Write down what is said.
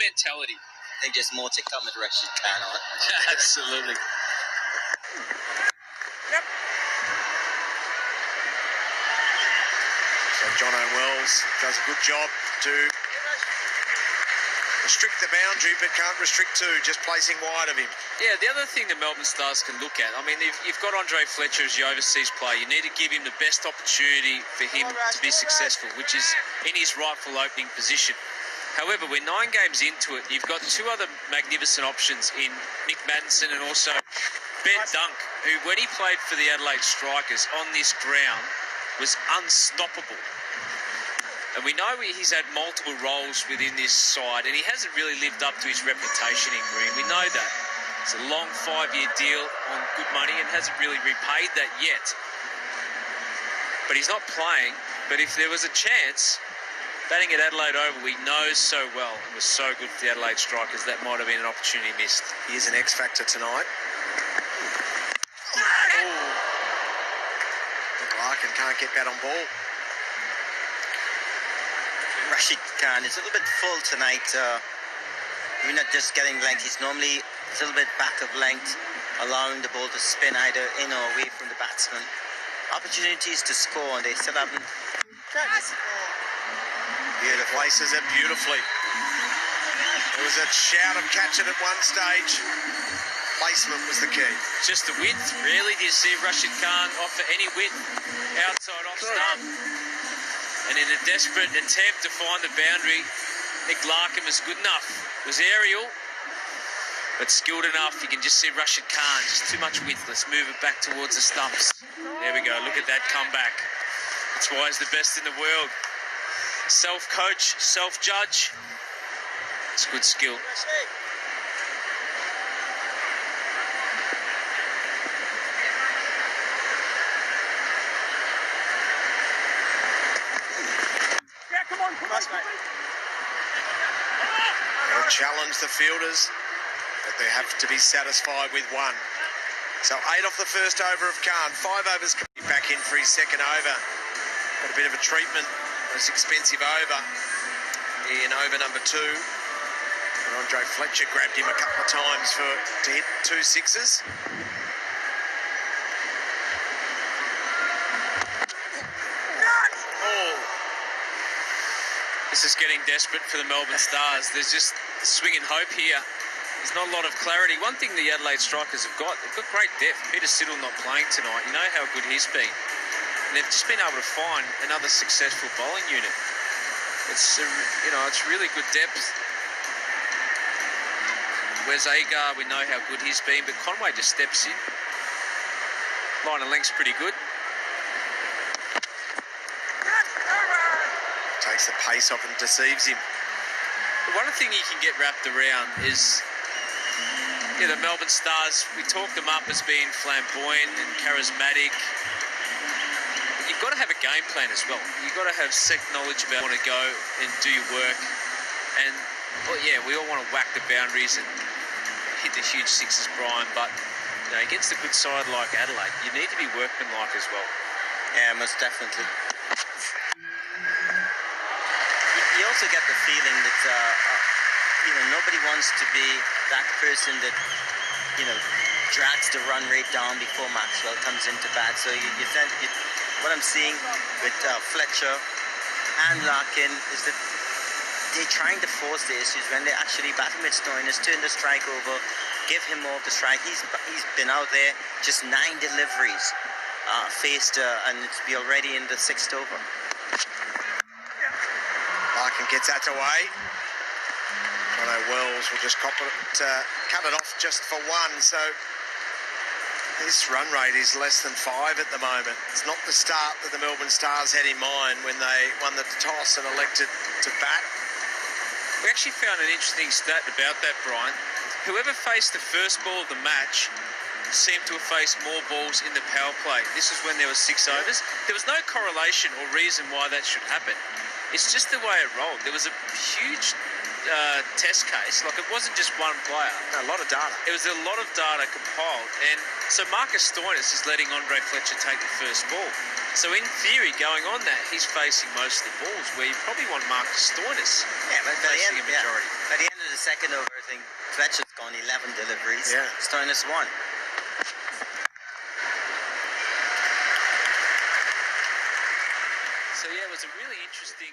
mentality. I think there's more to come with Rashid Khan on. Absolutely. Yep. So John O'Wells does a good job to restrict the boundary, but can't restrict two, just placing wide of him. Yeah, the other thing the Melbourne Stars can look at, I mean, you've got Andre Fletcher as your overseas player. You need to give him the best opportunity for him to be successful, which is in his rightful opening position. However, we're 9 games into it. You've got 2 other magnificent options in Nick Maddinson and also Ben Dunk, who, when he played for the Adelaide Strikers on this ground, was unstoppable. And we know he's had multiple roles within this side, and he hasn't really lived up to his reputation in green. We know that. It's a long 5-year deal on good money and hasn't really repaid that yet. But he's not playing. But if there was a chance, batting at Adelaide Oval, we know so well, and was so good for the Adelaide Strikers, that might have been an opportunity missed. He is an X factor tonight. Larkin can't get that on ball. Rashid Khan is a little bit full tonight. We're not just getting length. He's normally a little bit back of length, allowing the ball to spin either in or away from the batsman. Opportunities to score, and they still haven't. Yeah, the places it beautifully. There was a shout of catch it at one stage. Placement was the key. Just the width. Rarely do you see Rashid Khan offer any width outside off stump. And in a desperate attempt to find the boundary, Nick Larkin was good enough. It was aerial, but skilled enough. You can just see Rashid Khan, just too much width. Let's move it back towards the stumps. There we go. Look at that comeback. That's why he's the best in the world. Self-coach, self-judge. It's good skill. They'll challenge the fielders, but they have to be satisfied with 1. So 8 off the first over of Khan. 5 overs coming back in for his second over. Got a bit of a treatment. Most expensive over in over number 2. And Andre Fletcher grabbed him a couple of times to hit 2 sixes. This is getting desperate for the Melbourne Stars. There's just swinging hope here. There's not a lot of clarity. One thing the Adelaide Strikers have got, they've got great depth. Peter Siddle not playing tonight. You know how good he's been. And they've just been able to find another successful bowling unit. It's, it's really good depth. Wes Agar, we know how good he's been, but Conway just steps in. Line of length's pretty good. Takes the pace off and deceives him. One thing you can get wrapped around is the Melbourne Stars, we talk them up as being flamboyant and charismatic. But you've got to have a game plan as well. You've got to have set knowledge about how you want to go and do your work. And, we all want to whack the boundaries and hit the huge sixes, Brian, but against a good side like Adelaide, you need to be workmanlike as well. Yeah, most definitely. You also get the feeling that nobody wants to be that person that drags the run rate down before Maxwell comes into bat. So what I'm seeing with Fletcher and Larkin is that they're trying to force the issues when they actually bat him with Stoinis, turn the strike over, give him more of the strike. He's been out there just 9 deliveries faced, and it's be already in the 6th over. Larkin gets that away. Jono Wells will just cut it off just for 1. So this run rate is less than 5 at the moment. It's not the start that the Melbourne Stars had in mind when they won the toss and elected to bat. We actually found an interesting stat about that, Brian. Whoever faced the first ball of the match seemed to have faced more balls in the power play. This is when there were 6 overs. There was no correlation or reason why that should happen. It's just the way it rolled. There was a huge test case. Like, it wasn't just one player. A lot of data. It was a lot of data compiled. And so Marcus Stoinis is letting Andre Fletcher take the first ball. So in theory, going on that, he's facing most of the balls, where you probably want Marcus Stoinis facing a majority. At the end of the second over, I think Fletcher's gone 11 deliveries. Yeah. Stoinis 1. So yeah, it was a really interesting